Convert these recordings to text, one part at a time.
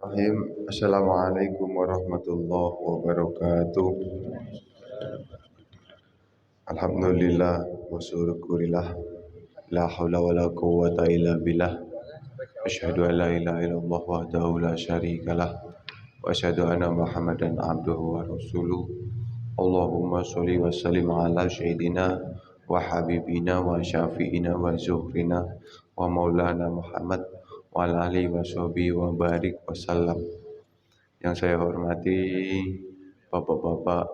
Assalamualaikum warahmatullahi wabarakatuh. Alhamdulillah wa syukurillah. La haula wa la quwwata illa billah. Asyhadu an la ilaha illallah wahdahu la syarikalah. Wa asyhadu anna Muhammadan abduhu wa rasuluh. Allahumma sholli wa sallim ala sayyidina wa habibina wa syafi'ina wa zuhrina wa maulana Muhammad wa ala alihi wa sahbihi wa barik wa sallam. Yang saya hormati Bapak-bapak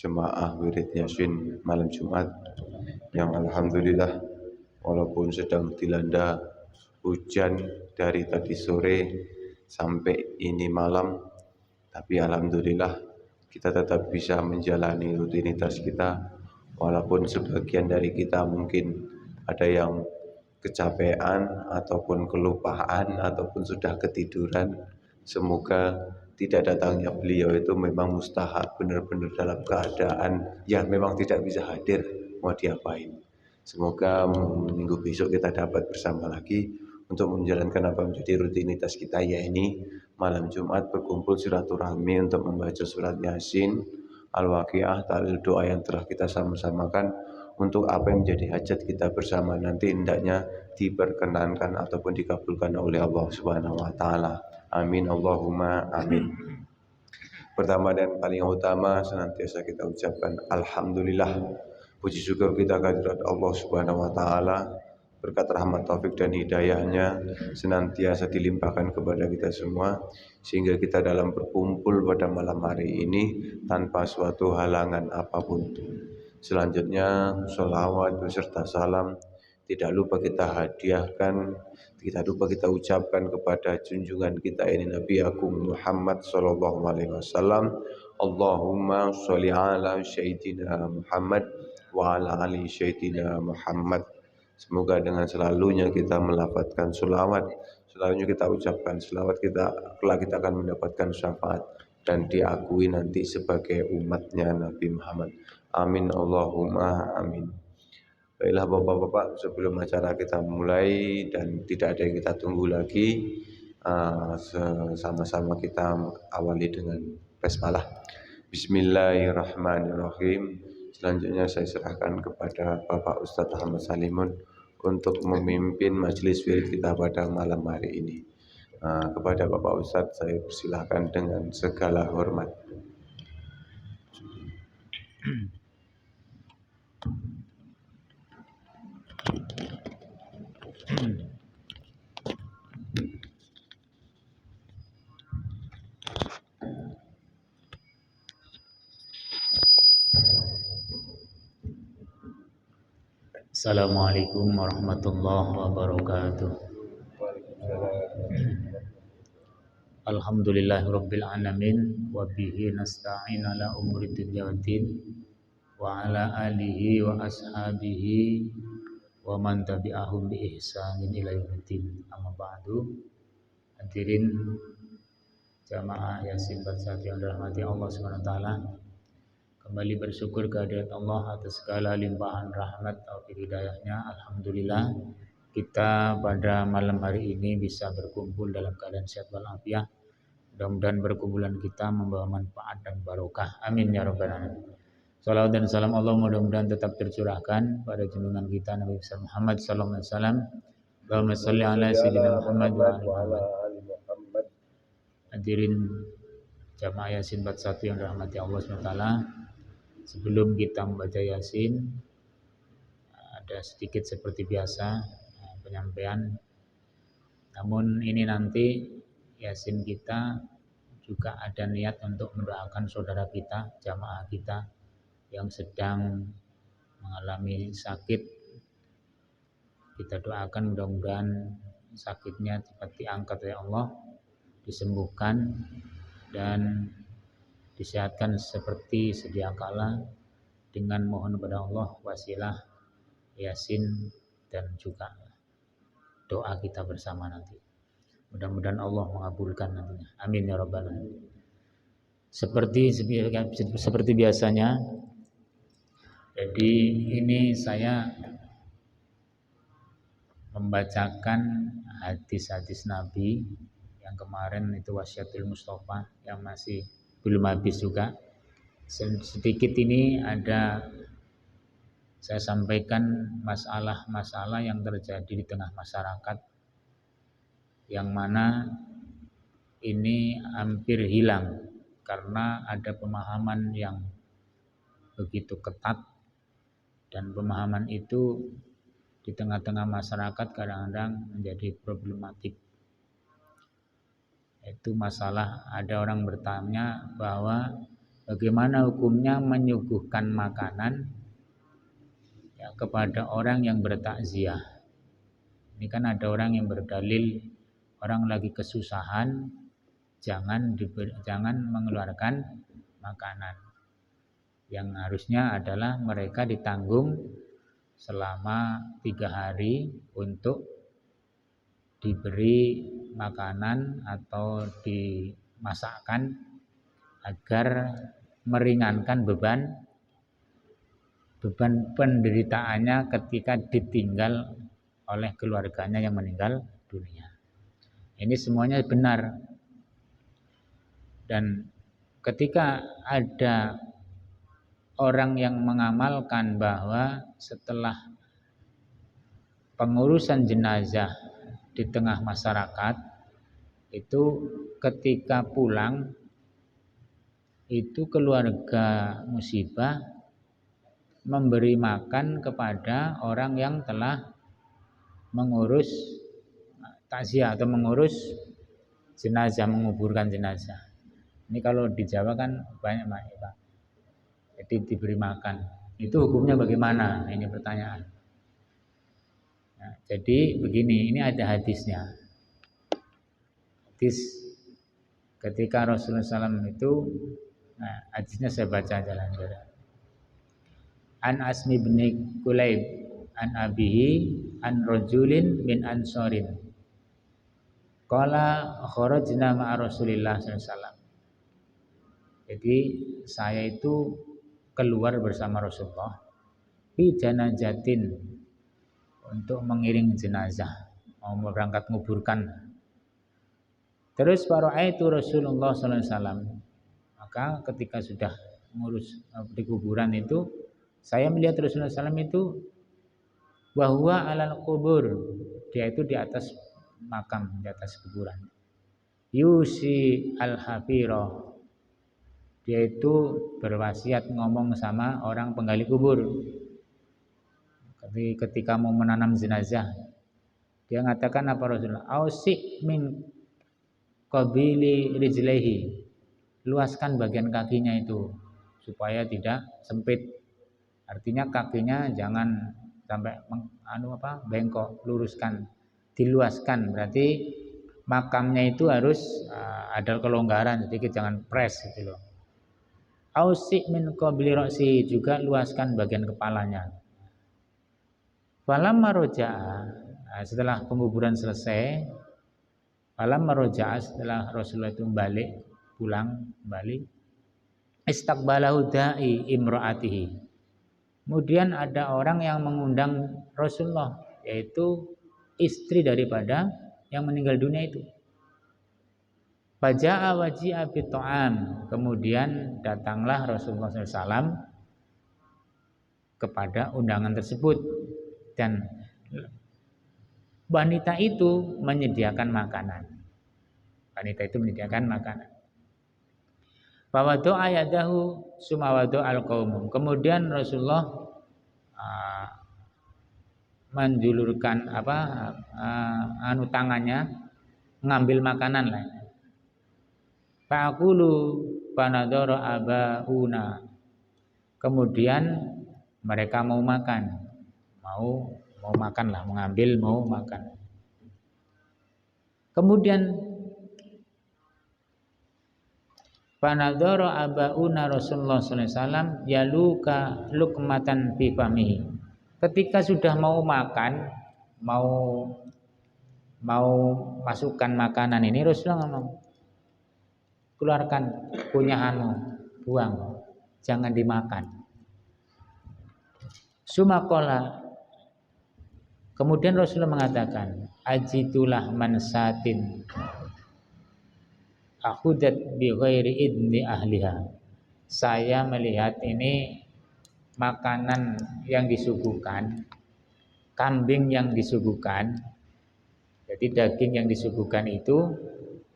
jemaah wirid Yasin malam Jumat yang alhamdulillah walaupun sedang dilanda hujan dari tadi sore sampai ini malam, tapi alhamdulillah kita tetap bisa menjalani rutinitas kita walaupun sebagian dari kita mungkin ada yang kecapean ataupun kelupaan ataupun sudah ketiduran. Semoga tidak datangnya beliau itu memang mustahak, benar-benar dalam keadaan ya memang tidak bisa hadir, mau diapain. Semoga minggu besok kita dapat bersama lagi untuk menjalankan apa menjadi rutinitas kita, yaitu malam Jumat berkumpul silaturahmi untuk membaca surat Yasin, Al-Waqiah, tahlil doa yang telah kita sama-samakan untuk apa yang menjadi hajat kita bersama nanti hendaknya diperkenankan ataupun dikabulkan oleh Allah Subhanahu wa taala. Amin Allahumma amin. Pertama dan paling utama senantiasa kita ucapkan alhamdulillah. Puji syukur kita kehadirat Allah Subhanahu wa taala, berkat rahmat taufik dan hidayahnya senantiasa dilimpahkan kepada kita semua sehingga kita dalam berkumpul pada malam hari ini tanpa suatu halangan apapun. Selanjutnya sholawat beserta salam tidak lupa kita hadiahkan, tidak lupa kita ucapkan kepada junjungan kita ini Nabi Agung Muhammad sallallahu alaihi wasallam. Allahumma sholli ala sayyidina Muhammad wa ala ali sayyidina Muhammad. Semoga dengan selalunya kita melafadzkan sholawat, selalunya kita ucapkan sholawat, kelak kita akan mendapatkan syafaat dan diakui nanti sebagai umatnya Nabi Muhammad. Amin Allahumma amin. Baiklah bapak-bapak, sebelum acara kita mulai dan tidak ada yang kita tunggu lagi, sama-sama kita awali dengan basmalah. Bismillahirrahmanirrahim. Selanjutnya saya serahkan kepada Bapak Ustadz Ahmad Salimun untuk memimpin majelis wirid kita pada malam hari ini. Kepada Bapak Ustadz saya persilahkan dengan segala hormat. Assalamualaikum warahmatullahi wabarakatuh. Alhamdulillahirabbil alamin wa bihi nasta'in ala umuri dunya waddin wa ala alihi wa ashabihi wa man tabi'ahum bi ihsanin ila yaumiddin. Amma ba'du. Hadirin jamaah Yasin Batsati yang dirahmati Allah Subhanahu wa taala. Kembali bersyukur kehadirat Allah atas segala limpahan rahmat taufik hidayahnya. Alhamdulillah kita pada malam hari ini bisa berkumpul dalam keadaan sehat walafiat. Mudah-mudahan berkumpulan kita membawa manfaat dan barokah. Amin ya rabbal alamin. Salawat dan salam Allah mudah-mudahan tetap tercurahkan pada junjungan kita Nabi Muhammad sallallahu alaihi wasallam. Allahumma shalli ala sayyidina Muhammad wa ali Muhammad. Hadirin jamaah Yasin 41 yang dirahmati Allah SWT. Sebelum kita membaca Yasin, ada sedikit seperti biasa penyampaian. Namun ini nanti Yasin kita juga ada niat untuk mendoakan saudara kita, jamaah kita yang sedang mengalami sakit. Kita doakan mudah-mudahan sakitnya cepat diangkat oleh Allah, disembuhkan dan disehatkan seperti sedia kala dengan mohon kepada Allah wasilah Yasin dan juga doa kita bersama nanti. Mudah-mudahan Allah mengabulkan nantinya. Amin ya rabbal alamin. Seperti biasanya, jadi ini saya membacakan hadis-hadis Nabi yang kemarin itu Wasiatul Mustafa yang masih belum habis juga. Sedikit ini ada saya sampaikan masalah-masalah yang terjadi di tengah masyarakat yang mana ini hampir hilang karena ada pemahaman yang begitu ketat, dan pemahaman itu di tengah-tengah masyarakat kadang-kadang menjadi problematik. Itu masalah ada orang bertanya bahwa bagaimana hukumnya menyuguhkan makanan ya, kepada orang yang bertakziah. Ini kan ada orang yang berdalil orang lagi kesusahan jangan mengeluarkan makanan. Yang harusnya adalah mereka ditanggung selama 3 hari untuk diberi makanan atau dimasakkan agar meringankan beban penderitaannya ketika ditinggal oleh keluarganya yang meninggal dunia. Ini semuanya benar. Dan ketika ada orang yang mengamalkan bahwa setelah pengurusan jenazah di tengah masyarakat itu ketika pulang itu keluarga musibah memberi makan kepada orang yang telah mengurus takziah atau mengurus jenazah, menguburkan jenazah. Ini kalau di Jawa kan banyak Pak. Jadi diberi makan. Itu hukumnya bagaimana? Ini pertanyaan. Nah, jadi begini, ini ada hadisnya. Hadis ketika Rasulullah SAW itu, nah hadisnya saya baca jalan-jalan. An Asmi bin Kulayb an abihi an rajulin min ansarin. Qala kharajna ma'a Rasulillah SAW. Jadi saya itu keluar bersama Rasulullah fi janazatin untuk mengiring jenazah, mau berangkat menguburkan. Terus fara'aitu Rasulullah sallallahu alaihi wasallam. Maka ketika sudah mengurus di kuburan itu, saya melihat Rasulullah SAW itu bahwa alal kubur, dia itu di atas makam, di atas kuburan. Yusi al-hafira, dia itu berwasiat ngomong sama orang penggali kubur. Ketika mau menanam jenazah, dia mengatakan apa Rasulullah? Ausik min qabili rijlaihi, luaskan bagian kakinya itu supaya tidak sempit. Artinya kakinya jangan sampai bengkok, luruskan, diluaskan. Berarti makamnya itu harus ada kelonggaran sedikit, jangan press gitu loh. Ausik min qabli ra'si, juga luaskan bagian kepalanya. Falamma roja'a, setelah penguburan selesai, falamma roja'a, setelah Rasulullah itu pulang kembali, istaqbalahu da'i imra'atihi. Kemudian ada orang yang mengundang Rasulullah, yaitu istri daripada yang meninggal dunia itu. Faja'a waji'a bit'am, kemudian datanglah Rasulullah SAW kepada undangan tersebut, dan wanita itu menyediakan makanan. Wanita itu menyediakan makanan. Fawadu ayadahu sumawadu al-qaum, kemudian Rasulullah menjulurkan tangannya mengambil makanan lain. Fa'aqulu panadara abauna, kemudian mereka mau makan, mau makan lah, mengambil mau makan. Kemudian panadara abauna Rasulullah sallallahu alaihi wasallam yaluka lukmatan fi famihi. Ketika sudah mau makan, mau masukkan makanan ini, Rasulullah ngomong, keluarkan kunyahanmu, buang, jangan dimakan. Sumakola, kemudian Rasulullah mengatakan, ajitulah mansatin, akhudat bi ghairi idni ahliha. Saya melihat ini makanan yang disuguhkan, kambing yang disuguhkan, jadi daging yang disuguhkan itu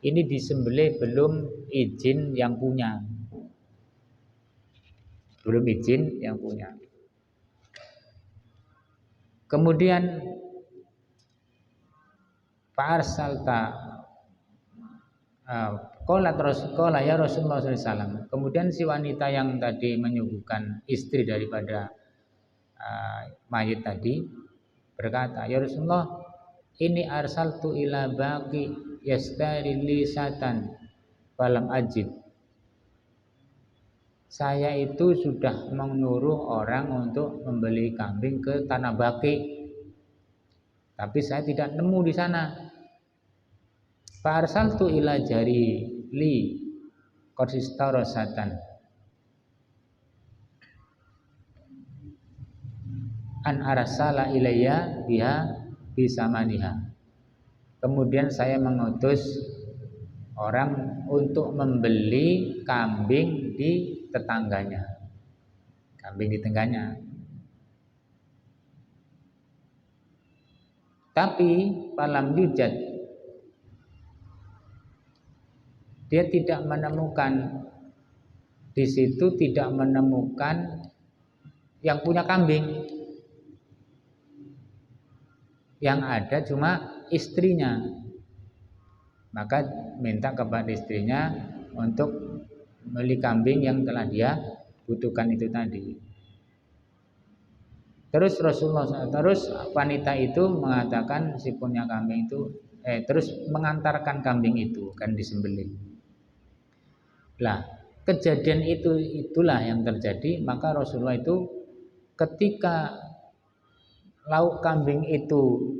ini disembelih belum izin yang punya, belum izin yang punya. Kemudian Fa'arsalta Qala ya Rasulullah SAW. Kemudian si wanita yang tadi menyuguhkan istri daripada mayit tadi berkata, ya Rasulullah, ini arsaltu ila baqi yastari lisatan falam ajid. Saya itu sudah menyuruh orang untuk membeli kambing ke tanah Baqi, tapi saya tidak nemu di sana. Fa'arsaltu ila jari li qadistarosatan an arsala ilayya biha bisamaniha. Kemudian saya mengutus orang untuk membeli kambing di tetangganya, kambing di tengganya. Tapi falam yujad, dia tidak menemukan di situ, tidak menemukan yang punya kambing. Yang ada cuma istrinya. Maka minta kepada istrinya untuk beli kambing yang telah dia butuhkan itu tadi. Terus wanita itu mengatakan si punya kambing itu terus mengantarkan kambing itu kan disembelih. Lah, kejadian itulah yang terjadi. Maka Rasulullah itu ketika lauk kambing itu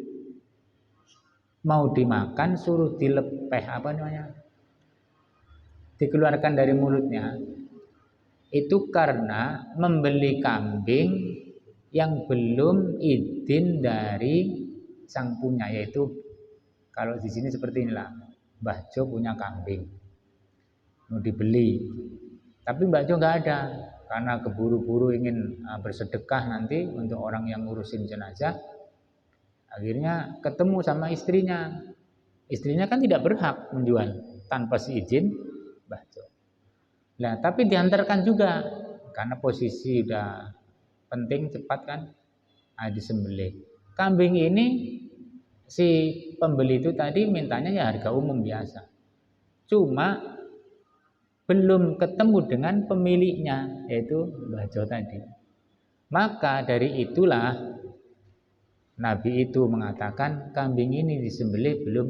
mau dimakan, suruh dilepeh dikeluarkan dari mulutnya. Itu karena membeli kambing yang belum izin dari sang punya, yaitu kalau di sini seperti inilah, Mbah Jo punya kambing mau dibeli, tapi Mbah Jo nggak ada karena keburu-buru ingin bersedekah nanti untuk orang yang ngurusin jenazah. Akhirnya ketemu sama istrinya. Istrinya kan tidak berhak menjual tanpa seizin Mbah Jo. Nah, tapi diantarkan juga karena posisi udah penting, cepat kan, disembelih. Kambing ini si pembeli itu tadi mintanya ya harga umum biasa. Cuma belum ketemu dengan pemiliknya, yaitu Mbah Jo tadi. Maka dari itulah Nabi itu mengatakan kambing ini disembelih belum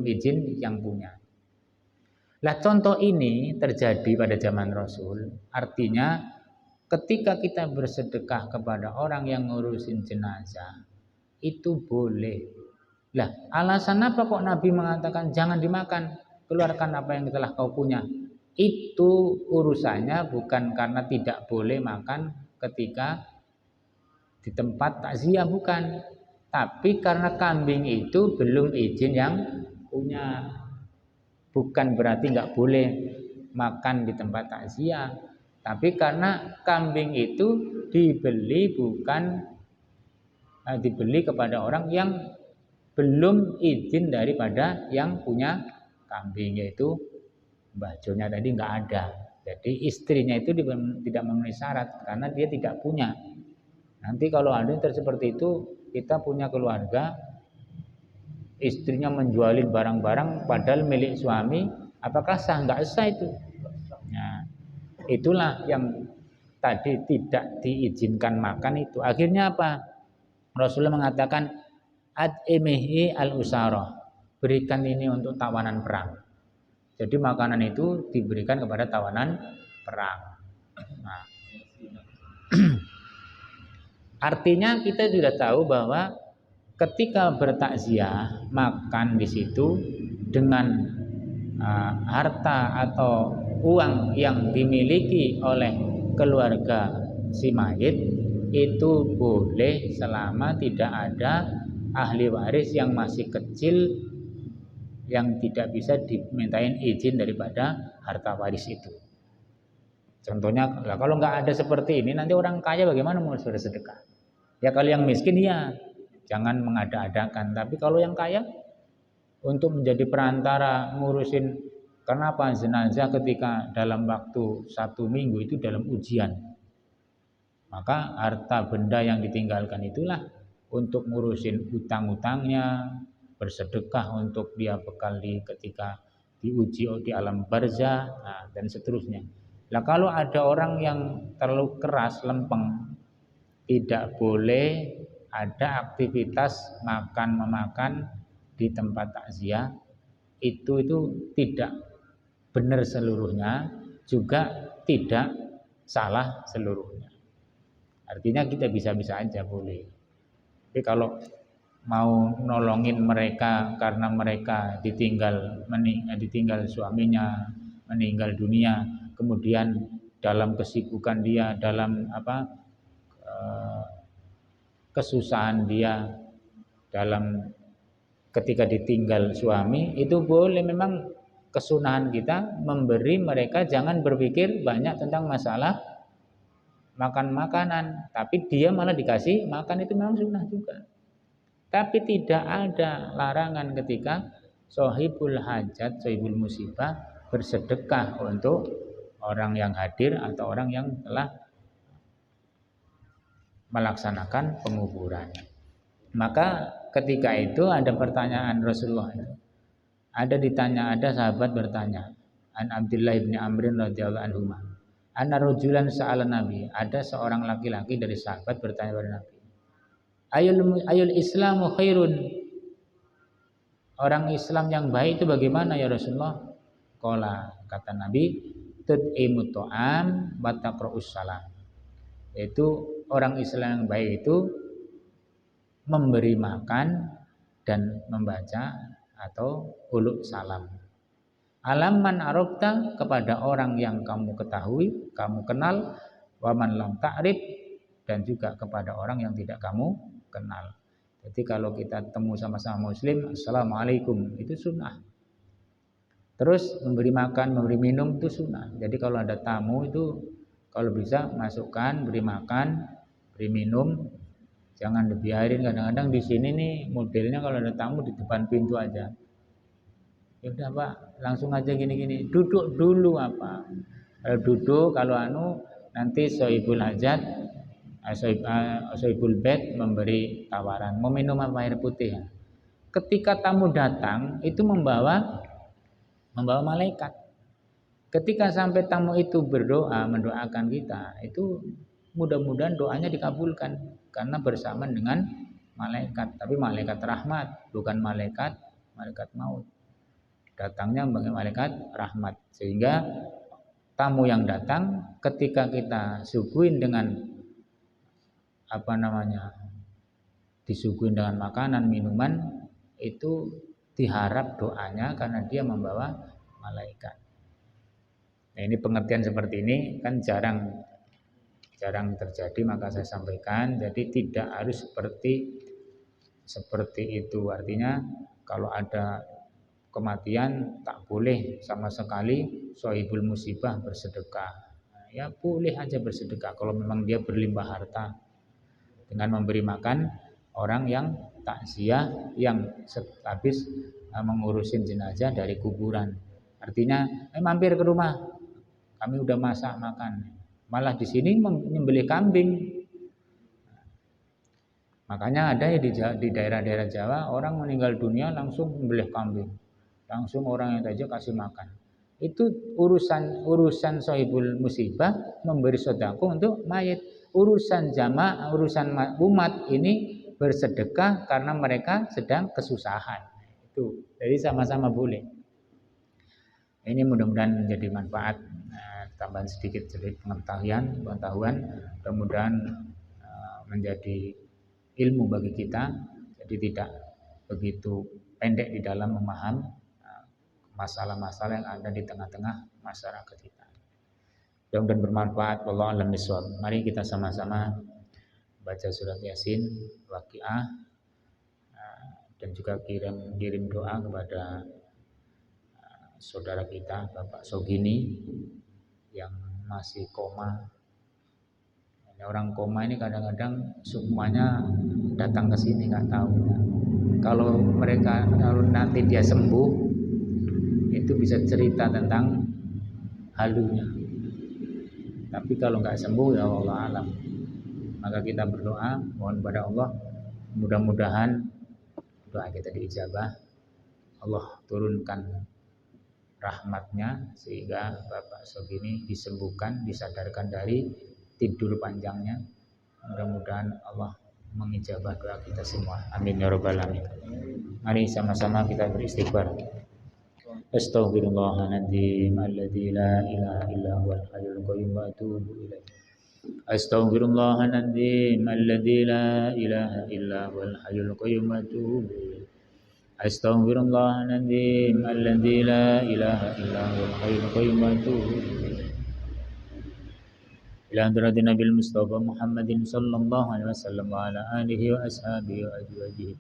izin yang punya. Lah, contoh ini terjadi pada zaman Rasul. Artinya ketika kita bersedekah kepada orang yang ngurusin jenazah itu boleh. Lah, alasan apa kok Nabi mengatakan jangan dimakan, keluarkan apa yang telah kau punya? Itu urusannya bukan karena tidak boleh makan ketika di tempat takziah, bukan, tapi karena kambing itu belum izin yang punya. Bukan berarti nggak boleh makan di tempat takziah, tapi karena kambing itu dibeli kepada orang yang belum izin daripada yang punya kambing, yaitu Mbah Jo-nya tadi nggak ada. Jadi istrinya itu tidak memenuhi syarat karena dia tidak punya. Nanti kalau ada yang seperti itu, kita punya keluarga, istrinya menjualin barang-barang padahal milik suami, apakah sah? Nggak sah itu. Nah, itulah yang tadi tidak diizinkan makan itu. Akhirnya apa? Rasulullah mengatakan ad'imihi al-usara, berikan ini untuk tawanan perang. Jadi makanan itu diberikan kepada tawanan perang. Nah, artinya kita sudah tahu bahwa ketika bertakziah makan di situ dengan harta atau uang yang dimiliki oleh keluarga si mayit itu boleh selama tidak ada ahli waris yang masih kecil yang tidak bisa dimintain izin daripada harta waris itu. Contohnya, lah kalau nggak ada seperti ini, nanti orang kaya bagaimana mau bersedekah? Ya kalau yang miskin ya jangan mengada-adakan. Tapi kalau yang kaya untuk menjadi perantara ngurusin, kenapa jenazah ketika dalam waktu 1 minggu itu dalam ujian, maka harta benda yang ditinggalkan itulah untuk ngurusin utang-utangnya, bersedekah untuk dia bekal ketika diuji di alam barzah, nah, dan seterusnya. Nah kalau ada orang yang terlalu keras, lempeng, tidak boleh ada aktivitas makan-memakan di tempat takziah, itu tidak benar seluruhnya, juga tidak salah seluruhnya. Artinya kita bisa-bisa aja boleh. Tapi kalau mau nolongin mereka karena mereka ditinggal suaminya, meninggal dunia, kemudian dalam kesibukan dia, dalam kesusahan dia, dalam ketika ditinggal suami, itu boleh. Memang kesunahan kita memberi mereka, jangan berpikir banyak tentang masalah makan makanan, tapi dia malah dikasih makan, itu memang sunnah juga. Tapi tidak ada larangan ketika sohibul hajat, sohibul musibah bersedekah untuk orang yang hadir atau orang yang telah melaksanakan penguburan. Maka ketika itu ada pertanyaan Rasulullah, ada sahabat bertanya, an Abdullah bin Amr radhiyallahu anhu, anna rajulan sa'ala Nabi, ada seorang laki-laki dari sahabat bertanya kepada Nabi, ayul islamu khairun, orang Islam yang baik itu bagaimana ya Rasulullah? Qala, kata Nabi, tut'imut ta'am wa taqra'us salam, yaitu orang Islam yang baik itu memberi makan dan membaca atau uluk salam. Alaman arabta, kepada orang yang kamu ketahui, kamu kenal, waman lam ta'rif, dan juga kepada orang yang tidak kamu kenal. Jadi kalau kita temu sama-sama muslim, assalamualaikum, itu sunnah. Terus memberi makan, memberi minum itu sunnah. Jadi kalau ada tamu itu kalau bisa masukkan, beri makan, beri minum, jangan dibiarin. Kadang-kadang di sini nih modelnya kalau ada tamu di depan pintu aja. Ya udah Pak, langsung aja gini-gini. Duduk dulu apa? Kalau duduk, kalau nanti sohibul hajat, sohibul bed memberi tawaran. Mau minum apa, air putih ya? Ketika tamu datang itu membawa malaikat. Ketika sampai tamu itu berdoa, mendoakan kita, itu mudah-mudahan doanya dikabulkan karena bersama dengan malaikat, tapi malaikat rahmat, bukan malaikat maut. Datangnya sebagai malaikat rahmat, sehingga tamu yang datang ketika kita suguhin dengan disuguhin dengan makanan, minuman, itu diharap doanya karena dia membawa malaikat. Nah, ini pengertian seperti ini kan jarang terjadi, maka saya sampaikan. Jadi tidak harus seperti itu. Artinya kalau ada kematian tak boleh sama sekali sohibul musibah bersedekah. Nah, ya boleh aja bersedekah kalau memang dia berlimpah harta dengan memberi makan orang yang takziah, yang habis mengurusin jenazah dari kuburan. Artinya mampir ke rumah, kami udah masak makan, malah di sini menyembelih kambing. Makanya ada ya di daerah-daerah Jawa, orang meninggal dunia langsung menyembelih kambing, langsung orang yang saja kasih makan. Itu urusan sohibul musibah, memberi sedekah untuk mayit. Urusan jamaah, urusan umat ini bersedekah karena mereka sedang kesusahan. Itu jadi sama-sama boleh. Ini mudah-mudahan menjadi manfaat, tambahan sedikit pengetahuan, mudah-mudahan menjadi ilmu bagi kita, jadi tidak begitu pendek di dalam memahami masalah-masalah yang ada di tengah-tengah masyarakat kita. Mudah-mudahan bermanfaat. Wallahu a'lam bishawab. Mari kita sama-sama baca surat Yasin, Waqiah, dan juga kirim doa kepada saudara kita Bapak Sogini yang masih koma. Orang koma ini kadang-kadang semuanya datang ke sini nggak tahu. Kalau nanti dia sembuh, itu bisa cerita tentang halunya. Tapi kalau nggak sembuh ya Allah alam. Maka kita berdoa, mohon pada Allah, mudah-mudahan doa kita diijabah. Allah turunkan rahmatnya sehingga Bapak Sogini disembuhkan, disadarkan dari tidur panjangnya. Mudah-mudahan Allah mengijabah doa kita semua. Amin ya rabbal alamin. Mari sama-sama kita beristighfar. Astaghfirullahaladzim alladzi la ilaha illa huwal hayyul qayyum wa atubu ilaih. Astaghfirullahaladzim alladzi la ilaha illa huwal hayyul qayyum wa atubu ilaih. Astaghfirullahaladzim alladzi la ilaha illa huwal hayyul qayyum wa atubu ilaih. Ila hadratin Nabil Mustafa Muhammadin sallallahu alaihi wasallam wa ala alihi wa ashabihi wa azwajihi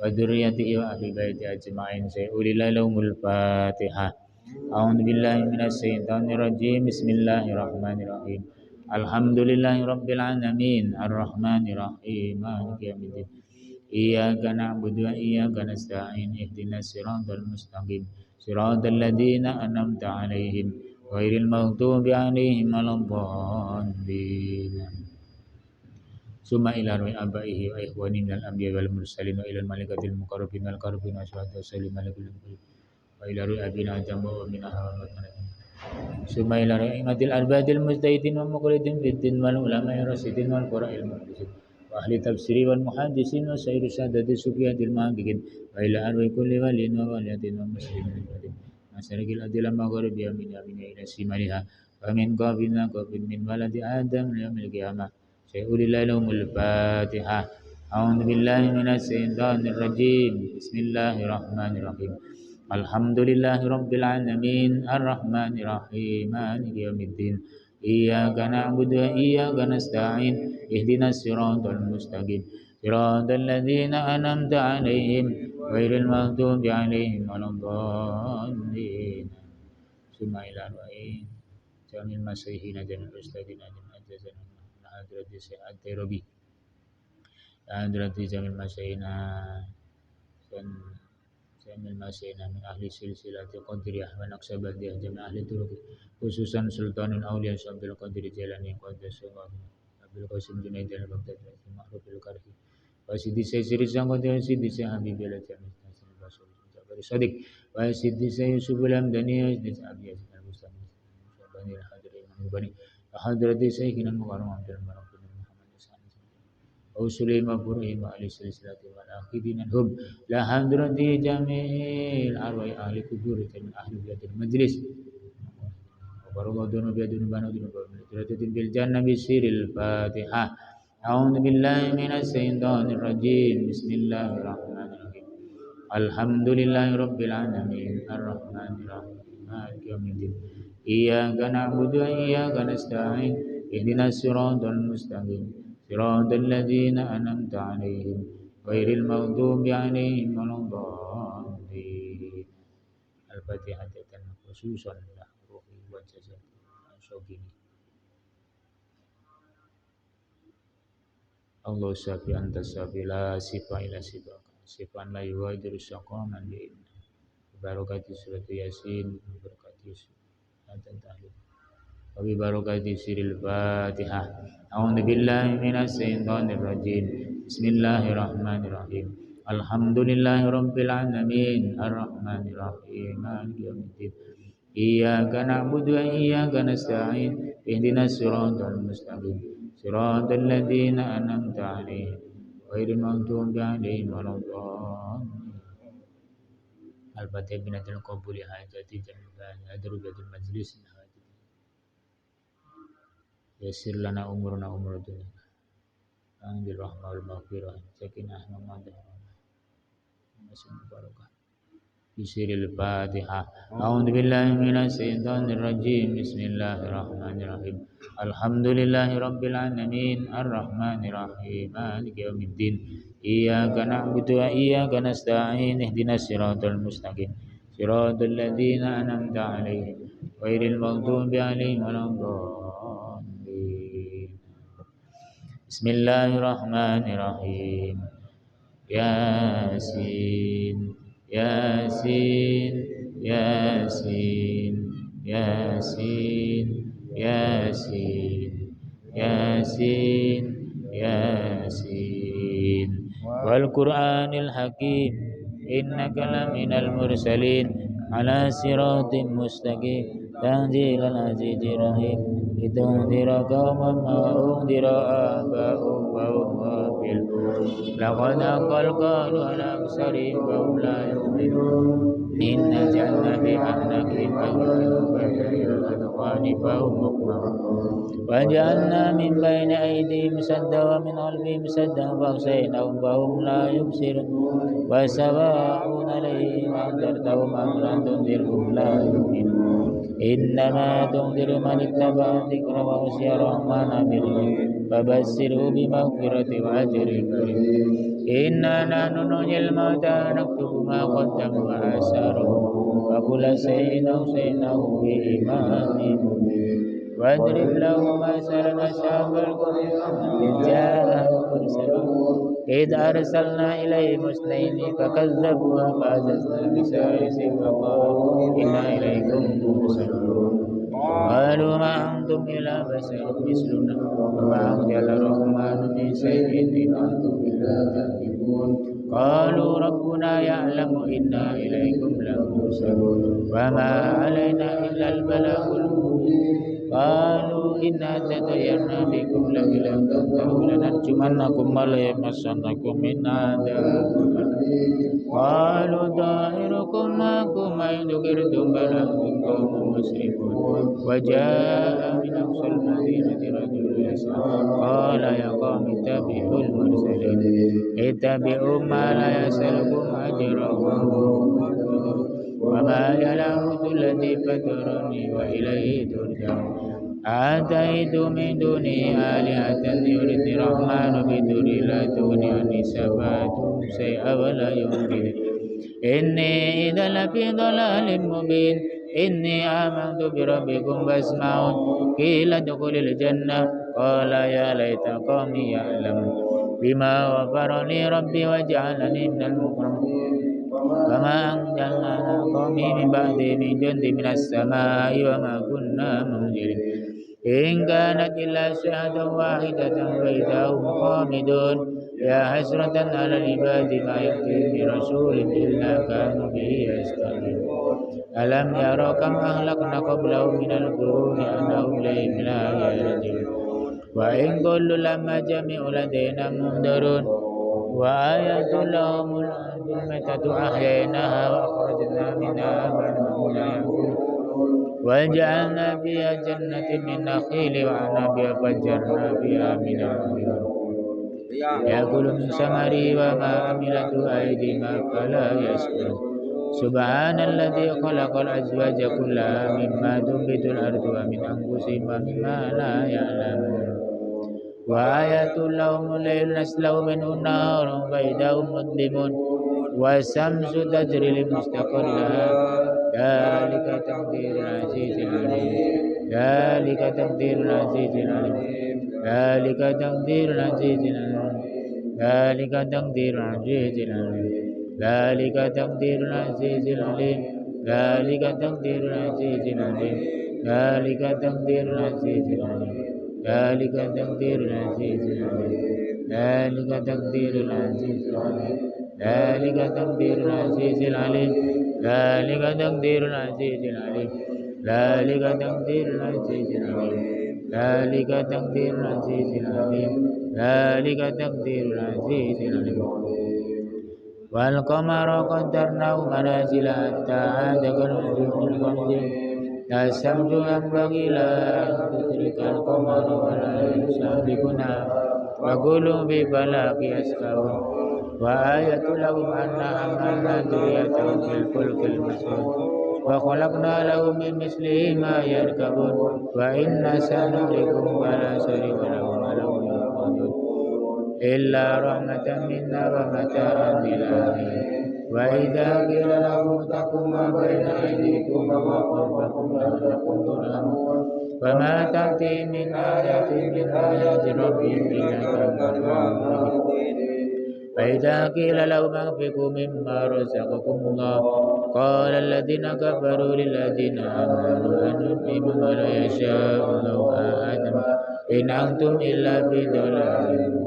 wa dzurriyyatihi wa ahli baiti ajma'in. Ulilal Fatihah. A'udzu billahi minasy syaithanir rajim. Bismillahirrahmanirrahim. Alhamdulillahi rabbil alamin arrahmanir rahim maliki yaumiddin. Iyyaka na'budu wa iyyaka nasta'in ihdinas siratal mustaqim siratal ladzina an'amta 'alaihim ghairil maghdubi 'alaihim waladdallin. Summa ila ruhi abaihi wa ikhwani minal anbiya wal mursalin wa ilal malaikatil muqarrabin wal qarabin wa syuhada salim malikul mulk wa ila ruhi abina jamma wa minha wa matana. Summa ila ruhi imatil arbadil mustahidin wa muqallidin fiddin wal ulama rasidin wal qura'il muhaddisin wa ahli tafsiri wal muhaddisin wa sayyidu sadati sufiyatil muhaqqiqin wa ila arwi kulli walin wa waliyatin wa muslimin masyarikil adil magharibi amin amin ila simaliha wa min qabina qabin min waladi adam yaumil qiyamah. Ulilal Fatihah. A'udzu billahi minasy syaithanir rajim. Bismillahirrahmanirrahim. Alhamdulillahi rabbil alamin arrahmanir rahim maliki yaumiddin. Iyyaka na'budu wa iyyaka nasta'in ihdinas siratal mustaqim siratal ladzina an'amta 'alaihim ghairil maghdubi 'alaihim waladdallin. Summa ila ruhi jamil masyihin jamil ustadina jamil ajazan hadrati Syekh Robi hadrati jamil masyayina dan jamil masyayina min ahli silsilati qadiriyah wa naqsabandiyah jamil ahli turuq khususan sultanul awliya Syabdul Qadir Jalani qaddasallahu Abdul Qasim Junaid dan Baghdad Mahrufil Karhi wa sidi sayyid Sangqati wa sidi Syekh Habibullah jamil hasan rasul Jabir Sadiq wa sidi Syekh Yusuf al-Hamdani wa sidi Abi Yazid al-Bustami Syabani al-Hadri Mubani hadrati sayyidina Mukarram Abdul Muhammad Muhammad Usulil mabruhi wa ahli silsilati wal akhidin hum la hadrati jamil arwah ahli kubur dan ahli biadil majlis barakatuh biadil banadun barakatuh bil jannah bisiril Fatihah. A'udzu billahi minasy syaithanir rajim. Bismillahirrahmanirrahim. Alhamdulillahi rabbil alamin arrahmanir rahim maliki yaumiddin. Iyyaka na'budu wa iyyaka nasta'in ihdinas siratal mustaqim siratal ladzina an'amta 'alaihim ghairil maghdubi 'alaihim waladdallin. Al-Fatihah dan khususan lah ruhi wa jasad Sogini. Allah syafi anta syafi la sifa ila sifaka sifan la yuwadiru syaqaman bi barakati surat yasin barakati wa bi barakati siril Fatihah. A'udzu billahi minasy syaithanir rajim. Bismillahirrahmanirrahim. Alhamdulillahi rabbil alamin arrahmanir rahim maliki yaumiddin. Iyyaka na'budu wa iyyaka nasta'in ihdinas siratal mustaqim siratal ladzina an'amta 'alaihim ghairil maghdubi 'alaihim waladdallin. Al-Fatihah binatul qabuli hajati jamban adrubatul majlis yasir lana umurna umur dunia anjil rahmah wal maghfirah sakinah wa madah masih barakah bisiril Fatihah. A'udzu billahi minasy syaithanir rajim. Bismillahirrahmanirrahim. Alhamdulillahi rabbil alamin arrahmanir rahim maliki yaumiddin. Iyyaka na'budu wa iyyaka nasta'in ihdinas siratal mustaqim صراط الذين أنعمت عليهم غير المغضوب عليهم ولا الضالين. بسم الله الرحمن الرحيم. ياسين ياسين ياسين ياسين ياسين ياسين ياسين والقرآن الحكيم إنك لمن المرسلين على صراط مستقيم تنزيل العزيز الرحيم لتنذر قوما ما أنذر آباؤهم وهم غافلون لقد حق القول على أكثرهم وهم لا يؤمنون إنا جعلنا في أعناقهم أغلالا فهي الأذقان فهم مقمحون وجعلنا من بين أيديهم سدا ومن خلفهم سدا فأغشيناهم فهم لا يبصرون وسواء عليهم أنذرتهم أم لم تنذرهم لا يؤمنون إنما تنذر من اتبع الذكر وخشي الرحمن بالغيب فبشره بمغفرة وأجر كريم إنا نحن نحيي الموتى ونكتب ما قدموا وآثارهم وكل شيء أوصيناه بإمام مبين واضرب لهم مثلا أصحاب القرية إذ جاءهم المرسلون إذ أرسلنا إليهم اثنين فكذبوها فعززنا بثالث فقالوا إنا إليكم مرسلون قالوا ما أنتم إلا بشر مثلنا وما أنزل الرحمن من شيء إن أنتم إلا تكذبون قالوا ربنا يعلم إنا إليكم لمرسلون وما علينا إلا البلاغ المبين قالوا إنا تطيرنا بكم لئن لم تنتهوا لنرجمنكم وليمسنكم منا عذاب قالوا طائركم معكم إن ذكرتم بل أنتم قوم مسرفون وجاء من أقصى المدينة رجل يسعى قال يا قوم اتبعوا المرسلين اتبعوا ما لا يسألكم أجرا وما يعلم الذي فطرني وإليه ترجعون أتيت من دونه آلهة يرد الرحمن بدر لا تغني عني شفاعتهم شيئا ولا ينقذ إني إذا لفي ضلال مبين إني آمنت بربكم فاسمعون قيل ادخل الجنة قال يا ليت قومي يعلمون بما غفر لي ربي وجعلني من المكرمين وما أنزلنا على قومه من بعده من جند من السماء وما كنا منزلين إن كانت إلا صيحة واحدة فإذا هم خامدون يا حسرة على العباد ما يأتيهم من رسول إلا كانوا به يستهزئون ألم يروا كم أهلكنا قبلهم من القرون أنهم إليهم لا يرجعون وإن كل لما جميع لدينا منذرون وآية لهم الأرض الميتة أحييناها وأخرجنا منها حبا لا يأكلون وجعلنا فيها جنة من نخيل وعنب وفجرنا فيها من العيون يأكل من ثمره وما عملته أيدينا فلا يشكرون سبحان الذي خلق الأزواج كلها مما تنبت الأرض ومن أنفسهم ومما لا يعلمون وآية لهم الليل نسلخ منه النهار فإذا هم مظلمون والشمس تجري لمستقر لها ذلك تقدير العزيز العليم ذلك تقدير العزيز العليم ذلك تقدير العزيز العليم ذلك تقدير العزيز العليم ذلك تقدير العزيز العليم ذلك تقدير العزيز العليم ذلك تقدير العزيز العليم ذلك تقدير العزيز العليم ذلك تقدير العزيز العليم ذلك تقدير العزيز العليم ذلك تقدير العزيز العليم ذلك تقدير العزيز العليم ذلك تقدير العزيز العليم ذلك تقدير العزيز العليم والقمر قدرناه منازل حتى عاد كالعرجون القديم لا الشمس ينبغي لها أن تدرك القمر ولا يسابقنا وكل بفلك يسبحون وآية لهم أنا حملنا ذريتهم في الفلك المشحون وخلقنا لهم من مثله ما يركبون وإن سنغرقهم فلا صريخ لهم ولو ينقذون إلا رحمة منا ومتاعا إلى حين وإذا قيل لهم اتقوا ما بين أيديكم وما خلفكم لعلكم ترحمون وما تأتي من آية من آيات ربهم إلا كانوا فإذا قيل لهم أنفقوا مما رزقكم الله قال الذين كفروا للذين آمنوا أنطعم من لا يشاء الله أحدا إن أنتم إلا في ضلال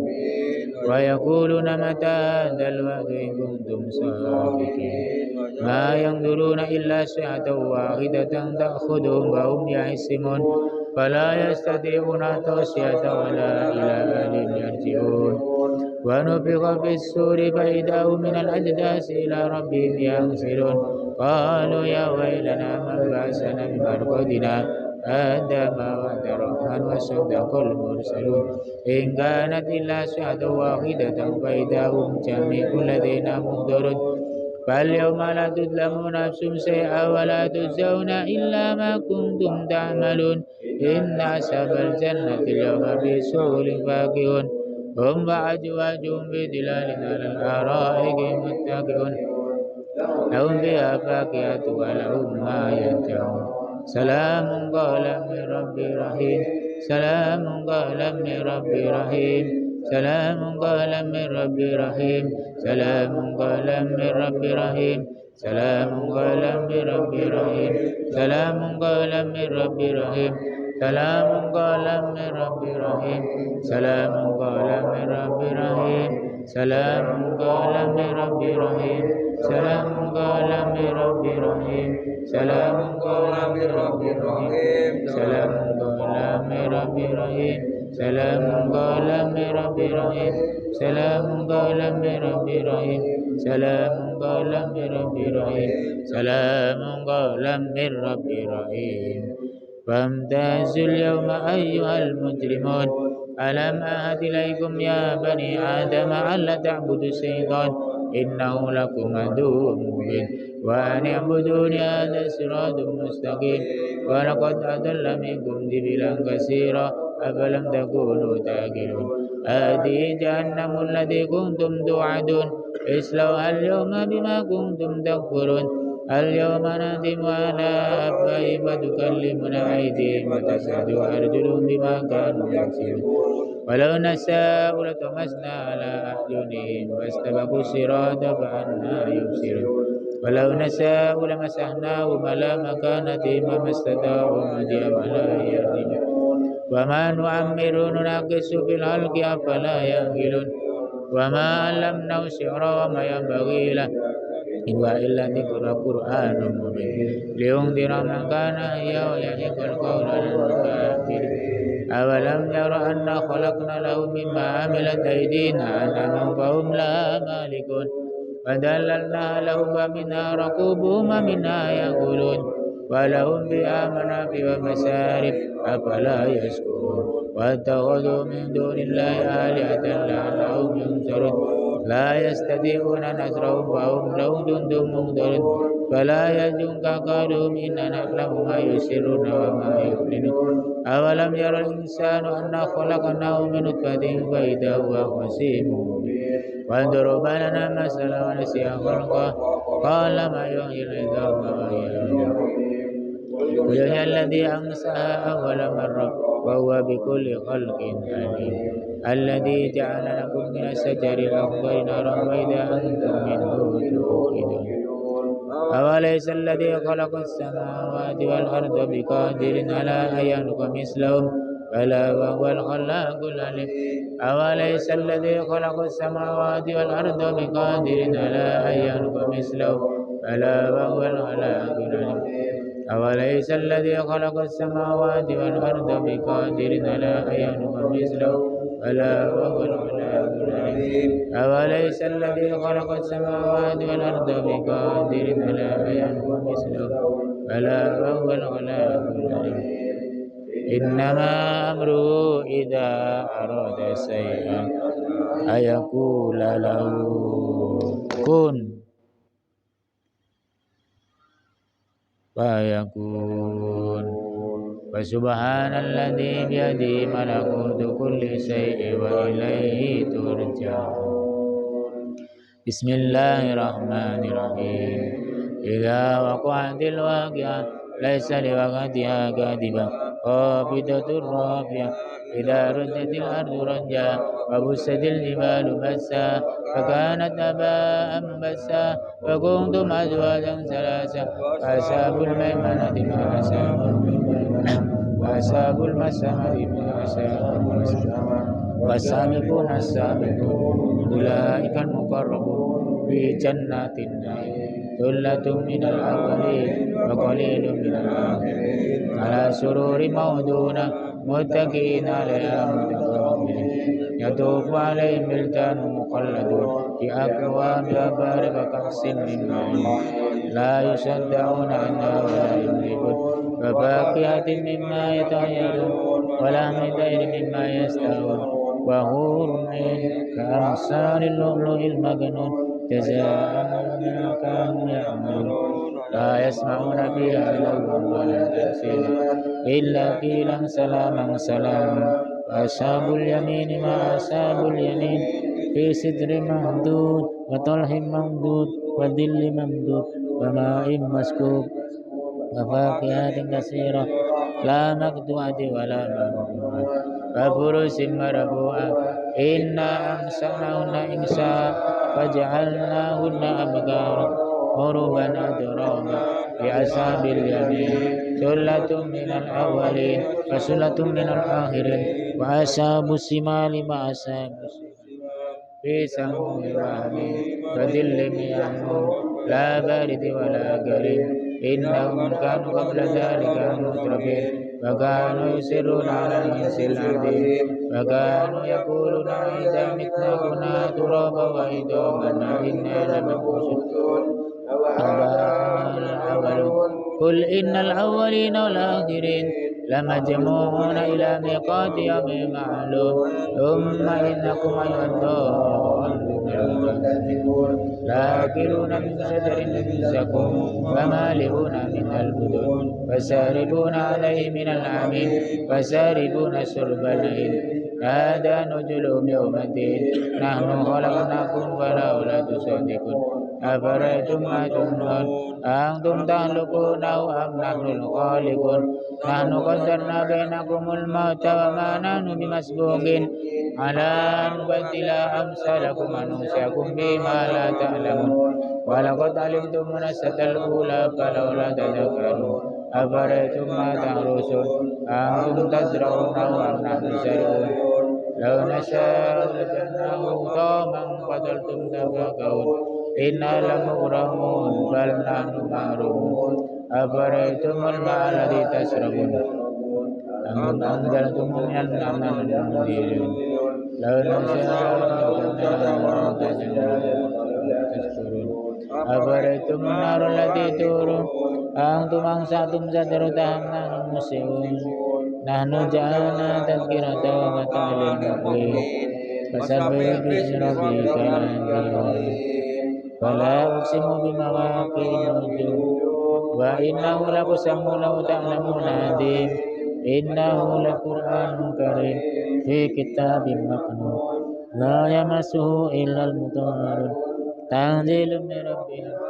ويقولون متى هذا الوعد إن كنتم صادقين ما ينظرون إلا ساعة واحدة تأخذهم وهم يحسمون فلا يستطيعون توصية ولا إلى أهلهم يرجعون ونفخ في السور فإذا هم من الأجداث إلى ربهم ينسلون قالوا يا ويلنا من بعثنا من مرقدنا هذا ما وعد الرحمن وصدق المرسلون إن كانت إلا ساعة واحدة فإذا هم جميع لدينا محضرون فاليوم لا تظلمون نفس شيئا ولا تجزون إلا ما كنتم تعملون إن أصحاب الجنة اليوم في شغل فاكهون هم وأزواجهم بظلال على الأرائك متكئون لهم فيها فاكهة ولهم ما يدعون سلام قولا من رب رحيم سلام قولا من رب رحيم سلام قولا من رب رحيم سلام قولا من رب رحيم سلام قولا من رب رحيم سلام قولا من رب رحيم سلام قولا من رب رحيم سلام قولا من رب رحيم سلام قولا من رب رحيم سلام قولا من رب رحيم سلام قولا من رب رحيم سلام قولا من رب رحيم سلام قولا من رب رحيم سلام قولا من رب رحيم سلام قولا من رب رحيم سلام قولا من رب رحيم فامتازوا اليوم أيها المجرمون ألم أعهد إليكم يا بني آدم ألا تعبدوا الشيطان إنه لكم عدو مبين وأن اعبدوني هذا صراط مستقيم ولقد أضل منكم جبلا كثيرا أفلم تكونوا تعقلون هذه جهنم التي كنتم توعدون اصلوها اليوم بما كنتم تكفرون اليوم نختم على أفواههم وتكلمنا أيديهم وتشهد أرجلهم بما كانوا يكسبون ولو نشاء لطمسنا على أعينهم فاستبقوا الصراط فأنى يبصرون ولو نشاء لمسحناهم على مكانتهم وما استطاعوا مضيا ولا يرجعون وما نعمر ننقص في الخلق أفلا يعقلون وما علمناه الشعر وما ينبغي له إن هو إلا ذكر قرآن مبين لينذر من كان حيا ويحق القول على الكافرين أولم يروا أنا خلقنا لهم مما عملت أيدينا أنعاما فهم لها مالكون وذللنا لهم ومنها ركوبهم ومنها يأكلون ولهم فيها منافع ومشارب أفلا يشكرون واتخذوا من دون الله آلهة لعلهم ينصرون لا يستطيعون نصرهم وهم لهم جند محضرون فلا يحزنك قولهم إنا نعلم ما يسرون وما يعلنون أولم يرى الإنسان أنا خلقناه من نطفة فإذا هو خصيم مبين وضرب لنا مثلا ونسي خلقه قال ما يحيي العظام وهي رميم قل هي الذي أنشأها أول مرة وهو بكل خلق عليم الذي جعل لكم من الشجر الأخضر نارا وإذا أنتم منه توقدون أوليس الذي خلق السماوات والأرض بقادر على أن يخلق مثلهم بلى وهو الخلاق العليم أوليس الذي خلق السماوات والأرض بقادر على أن يخلق مثلهم بلى وهو الخلاق العليم أوليس الذي خلق السماوات والأرض بقادر على أن يخلق مثلهم بلى وهو الخلاق العليم أوليس الذي خلق السماوات والأرض بقادر على أن يخلق مثلهم بلى وهو الخلاق العليم إنما أمره إذا أراد شيئا أن يقول له كن فيكون فسبحان الذي بيده ملكوت كل شيء وإليه ترجعون Bismillahirrahmanirrahim. Idza waqa'atil waqi'ah laisa liwaqatiha kadhibah qabidatur rafi'ah idza rujjatil ardu rajja wa bussatil jibalu bassa fa kanat haba'an bassa wa kuntum azwajan salasa ashabul maimanati ma ashabul maimanah wa ashabul mas'amati ma ashabul mas'amah wasabiqun as-sabiqun ulaikal muqarrabun fi jannatin na'im thullatun minal awwalin wa qalilun minal akhirin ala sururi mawduna muttaqina 'alaiha mutaqabilin yatufu 'alaihim wildanun mukhalladun fi akwabin abarika ka'sin min ma'in la yusaddauna anha wa la yumlikun wa faqihatin mimma yatahayyarun wa lahmi tayrin mimma yastahun وحور عين كأمثال اللؤلؤ المكنون جزاء بما كانوا يعملون لا يسمعون فيها لغوا ولا تأثيما إلا قيلا سلاما سلاما وأصحاب اليمين ما أصحاب اليمين في سدر ممدود وطلح ممدود وظل ممدود وماء مسكوب وفاكهة كثيرة لا مقطوعة ولا ممنوعة وفرش مرفوعة إنا أنشأناهن إنشاء فجعلناهن أبكارا عربا أترابا لأصحاب اليمين ثلة من الأولين وثلة من الآخرين وأصحاب الشمال ما أصحاب في سموم وحميم وظل من يحموم لا بارد ولا كريم إنهم كانوا قبل ذلك مترفين وكانوا يصرون على الإنس العظيم وكانوا يقولون إذا متنا كنا ترابا وعظاما أإنا لمبعوثون الأولون قل إن الأولين والآخرين لمجموعون إلى ميقات يوم معلوم ثم إنكم أيها الضالون المكذبون لآكلون من شجر من زقوم فمالئون من البطون فشاربون عليه من الحميم فشاربون شرب الهيم هذا نزلهم يوم الدين نحن خلقناكم فلولا تصدقون أفرأيتم ما تمنون أنتم تخلقونه أم نحن الخالقون نحن قدرنا بينكم الموت وما نحن بمسبوقين على أن نبدل أمثالكم وننشئكم بما لا تعلمون ولقد علمتم النشأة الأولى فلولا تذكرون أفرأيتم ما تحرثون أنتم تزرعونه أم نحن الزارعون لو نشاء لجعلناه حطاما فظلتم تفكهون إنا لمغرمون بل نحن محرومون أفرأيتم الماء الذي تشربون أنتم أنزلتم من المزيد لو نشاء لجعلناه تشكرون أفرأيتم النار التي تورون أنتم أنشأتم شجرتها أم نحن المنشئون نحن جعلنا تذكرة ومتاعا للمقوين فسبح باسم ربك العظيم فلا أقسم بمواقع النجوم وإنه لقسم لو تعلمون عظيم إنه لقرآن كريم في كتاب مكنون لا يمسه إلا المطهرون تنزيل من رب العالمين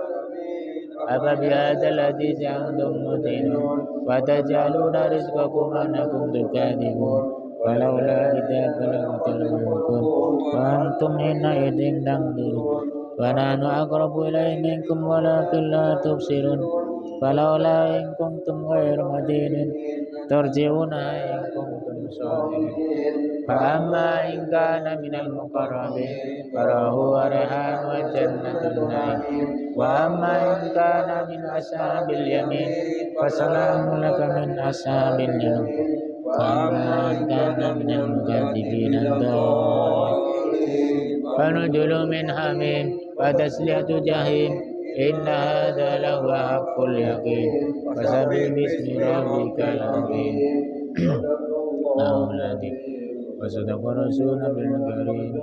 أفبهذا الحديث أنتم مدهنون وتجعلون رزقكم أنكم تكذبون ولولا إذا بلغت الحلقوم وأنتم حينئذ تنظرون ونحن أقرب إليه منكم ولكن لا تبصرون فلولا إن كنتم غير مدينين ترجعونها إن كنتم صادقين فأما إن كان من المقربين فروح وريحان وجنة النعيم وأما إن كان من أصحاب اليمين فسلام لك من أصحاب اليمين وأما إن كان من المكذبين الضالين فنزل من حميم وتسلية جحيم إن هذا لهو حق اليقين فسبح باسم ربك العظيم العظيم وصدق رسول الكريم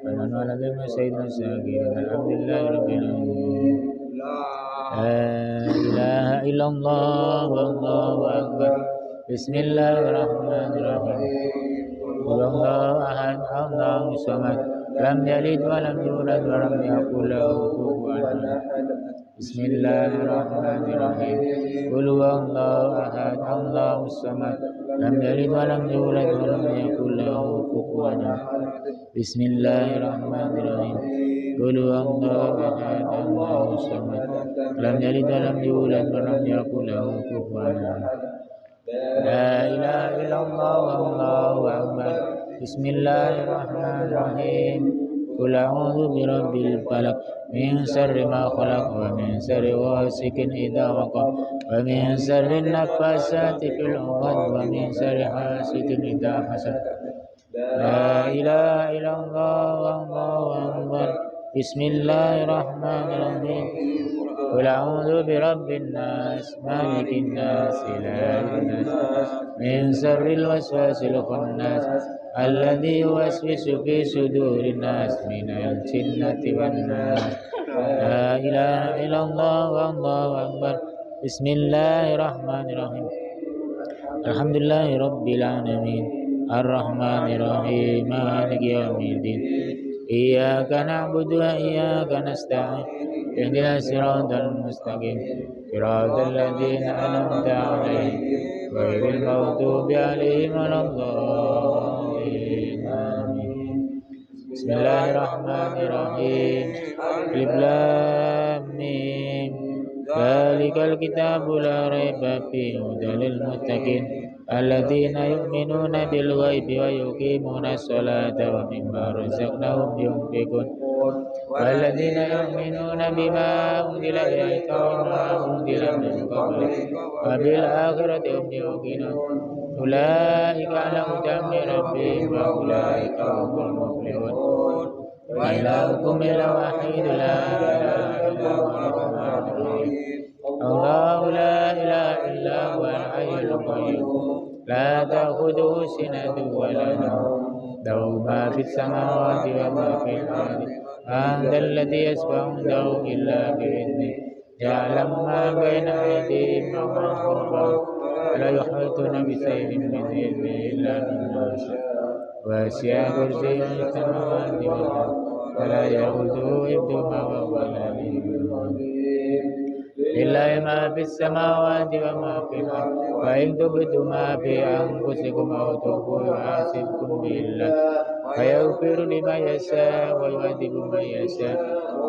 ونحن على ذكر سيدنا الشاكرين الحمد لله رب العالمين لا إله إلا الله والله أكبر بسم الله الرحمن الرحيم قل الله أحد الله الصمد lam yalid wa lam yulad wa lam yakul lahu kufuwan ahad. Bismillahirrahmanirrahim. Qul huwallahu ahad, Allahus samad, lam yalid wa lam yulad wa lam yakul lahu kufuwan ahad. Bismillahirrahmanirrahim. Qul huwallahu ahad, Allahus samad, lam yalid wa lam yulad wa lam yakul lahu kufuwan ahad. La ilaha illallah wallahu akbar. Bismillahirrahmanirrahim. Qul a'udzu birabbil falaq min syarri ma khalaq wa min syarri ghasikin idza waqab wa min syarri naffasati fil 'uqad wa min syarri hasidin idza hasad. La ilaha illallah wallahu akbar. Bismillahirrahmanirrahim. Qul a'udzu birabbin nas malikin nas ilahin nas min syarril waswasil khannas alladzi yuwaswisu fi sudurin nas minal jinnati wan nas. La ilaha illallah wallahu akbar. Bismillahirrahmanirrahim. Alhamdulillahi rabbil alamin. Ar-Rahmanir Rahim. Maliki yaumiddin. Iyyaka na'budu wa iyyaka nasta'in. Ihdinas siratal mustaqim. Siratal ladzina an'amta 'alaihim ghairil maghdubi 'alaihim waladdallin. Amin. Bismillahirrahmanirrahim. Alif Lam Mim. Dzalikal kitabu la raiba fihi hudal lil muttaqin alladzina yu'minuna bil ghaibi wa yuqimuna sholata wa mimma razaqnahum yunfiqun walladzina yu'minuna bima unzila ilayka wa ma unzila min qablik wa bil akhirati hum yuqinun ulaika ala hudan min rabbihim wa ulaika humul muflihun. Wa ilahukum ilahu wahid la ilaha illa huwal rahmanur rahim. Allahu la ilaha illa huwal hayyul qayyum la ta'khudhuhu sinatun wa la nawm lahu ma fis samawati wa ma fil ardi man dhal ladzi yashfa'u 'indahu illa bi'idhnihi ya'lamu ma baina aydihim wa ma khalfahum wa la yuhituna bi shay'in min ilmihi illa bima sha'a wasi'a kursiyyuhu samawati wal ardi wa la ya'uduhu hifdhuhuma wa huwal 'aliyyul 'azim. Lillahi ma fis samawati wa ma fil ardi wa in tubdu ma fi anfusikum aw tukhfuhu yuhasibkum billah wa yaghfiru liman yasha wa yu'adhibu man yasha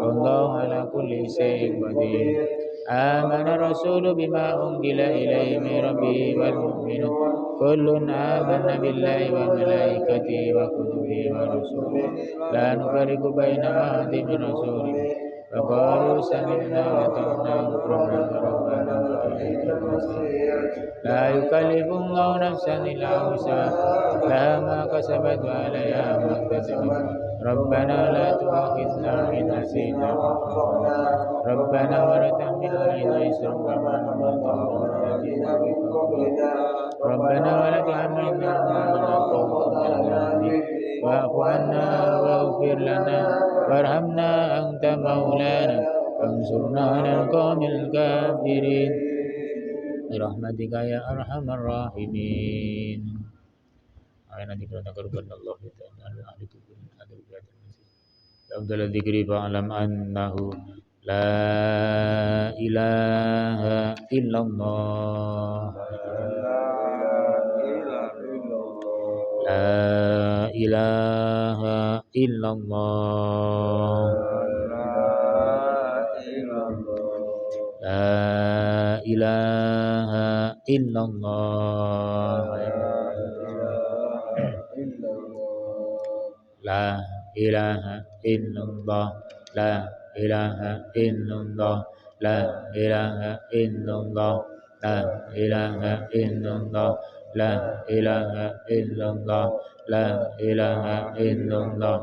wallahu ala kulli shay'in qadir. Amana rasulu bima unzila ilayhi min rabbihi wal mu'minun kullun amana billahi wa malaikatihi wa kutubihi wa rusulihi la nufarriqu baina ahadin min rusulihi wa qalu sami'na wa ata'na ghufranaka rabbana wa ilaikal masir. La yukallifu Allahu nafsan illa wus'aha laha ma kasabat wa 'alayha ma iktasabat. Rabbana la tu'akhidhna in nasina aw akhtana. Rabbana wa la tahmil 'alaina isran kama hamaltahu 'ala alladhina min qablina. Rabbana wa la tuhammilna ma la taqata lana bihi wa'fu 'anna waghfir lana warhamna anta maulana fansurna 'alal qaumil kafirin. Birahmatika ya arhamar rahimin. Ayana dzikraka Allah ta'ala ahli kubur hadir bi hadal masjid. Afdal dzikri fa'lam annahu la ilaha illallah. La ilaha illallah. La ilaha illallah. La ilaha illallah. La ilaha illallah. La ilaha illallah. La ilaha illallah. La ilaha illallah. La ilaha illallah.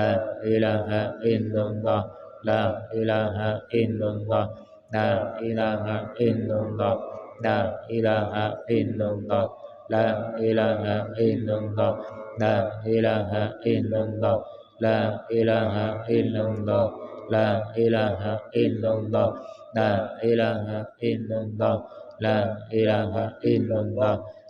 La ilaha illallah. La ilaha illallah. La ilaha illallah. La ilaha illallah. La ilaha illallah. La ilaha illallah. La ilaha illallah. La ilaha illallah. La ilaha illallah. La ilaha illallah.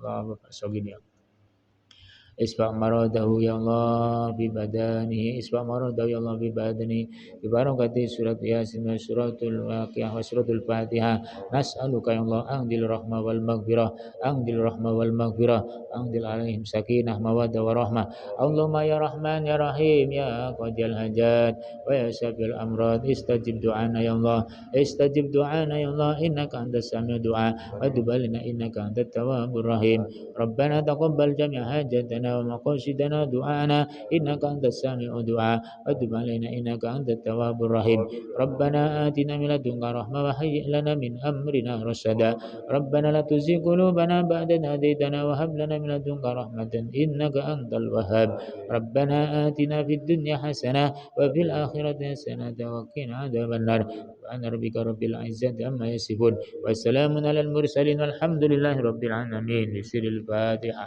Allah Bapak Sogini ya Allah. Isfa' maradahu ya Allah bi badanihi isfa' maradahu ya Allah bi badanihi bi barakati surat Yasin wa suratul Waqiah wa suratul Fatihah nas'aluka ya Allah angdil rahmah wal maghfirah angdil rahmah wal maghfirah angdil alaihim sakinah mawaddah wa rahmah Allahumma ya Rahman ya Rahim ya qadiyal hajat wa ya syafil amrad istajib du'ana ya Allah istajib du'ana ya Allah innaka antas sami'ud du'a wa tub alaina innaka antat tawwabur rahim Rabbana taqabbal jami' hajatana ومقاصدنا دعانا إنك أنت السامع الدعاء وتب علينا إنك أنت التواب الرحيم ربنا آتنا من لدنك رحمة وهيئ لنا من أمرنا رشدا ربنا لا تزغ قلوبنا بعد إذ هديتنا وهب لنا من لدنك رحمة إنك أنت الوهاب ربنا آتنا في الدنيا حسنة وفي الآخرة حسنة وقنا عذاب النار سبحان ربك رب العزة عما يصفون والسلام على المرسلين والحمد لله رب العالمين بسر الفاتحة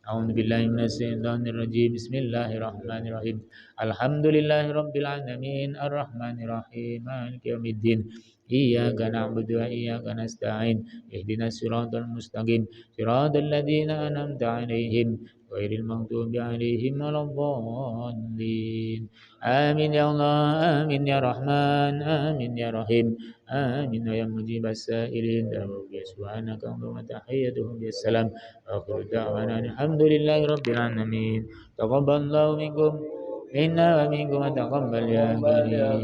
أعوذ بالله من الشيطان الرجيم بسم الله الرحمن الرحيم الحمد لله رب العالمين الرحمن الرحيم مالك يوم الدين إياك نعبد وإياك نستعين اهدنا الصراط المستقيم صراط الذين أنعمت عليهم غير المغضوب عليهم ولا الضالين آمين يا الله آمين يا رحمن آمين يا رحيم آمين يا مجيب السائلين سبحانك اللهم تحيتهم بالسلام وآخر دعوانا الحمد لله رب العالمين تقبل الله منكم منا ومنكم وتقبل يا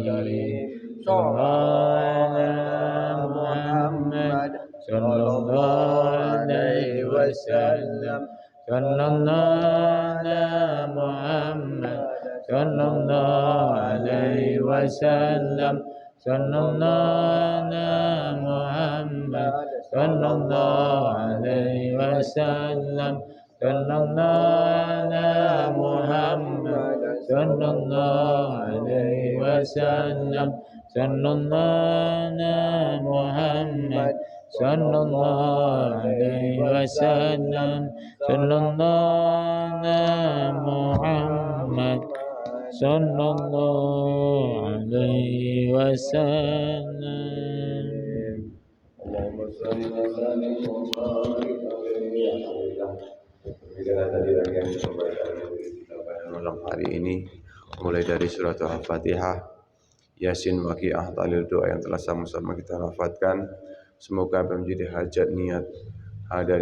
كريم صلى الله على محمد صلى الله عليه وسلم صلى الله على محمد صلى الله عليه وسلم صلى الله على محمد صلى الله عليه وسلم صلى الله على محمد صلى الله عليه وسلم صلى الله على محمد صلى الله عليه وسلم صلى الله على محمد صلى الله عليه وسلم اللهم صل وسلم وبارك عليه. Kita tadi lagi yang kita malam hari ini mulai dari surat Al-Fatihah, Yasin, Waqiah, Tahlil, doa yang telah sama-sama kita lafadzkan. Semoga menjadi hajat niat dari